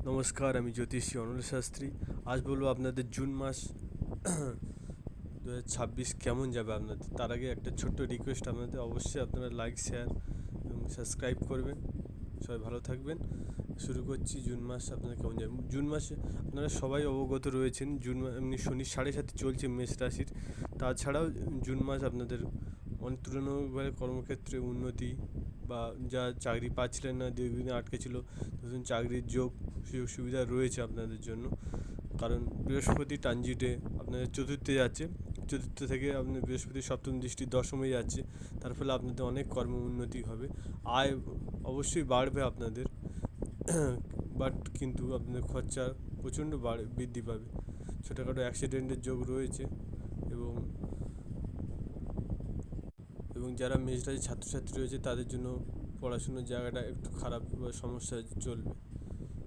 নমস্কার, আমি জ্যোতিষী অনল শাস্ত্রী। আজ বলবো আপনাদের জুন মাস 2026 কেমন যাবে আপনাদের। তার আগে একটা ছোট্ট রিকোয়েস্ট, আপনাদের অবশ্যই আপনারা লাইক, শেয়ার এবং সাবস্ক্রাইব করবেন। সবাই ভালো থাকবেন। শুরু করছি, জুন মাস আপনাদের কেমন যাবে। জুন মাসে আপনারা সবাই অবগত রয়েছেন, এমনি শনি 7.5 চলছে মেষ রাশির। তাছাড়াও জুন মাস আপনাদের অনেক তুলনামূলকভাবে কর্মক্ষেত্রে উন্নতি, বা যা চাকরি পাচ্ছিলেন না, দীর্ঘদিন আটকে ছিল, নতুন চাকরির যোগ সুযোগ সুবিধা রয়েছে আপনাদের জন্য। কারণ বৃহস্পতি ট্রানজিটে আপনাদের চতুর্থে যাচ্ছে, চতুর্থ থেকে আপনার বৃহস্পতি সপ্তম দৃষ্টি দশমে যাচ্ছে। তার ফলে আপনাদের অনেক কর্ম উন্নতি হবে, আয় অবশ্যই বাড়বে আপনাদের। বাট কিন্তু আপনাদের খরচা প্রচণ্ড বৃদ্ধি পাবে। ছোটোখাটো অ্যাক্সিডেন্টের যোগ রয়েছে, এবং এবং যারা মেজরাজি ছাত্রছাত্রী রয়েছে তাদের জন্য পড়াশুনোর জায়গাটা একটু খারাপ বা সমস্যা চলবে।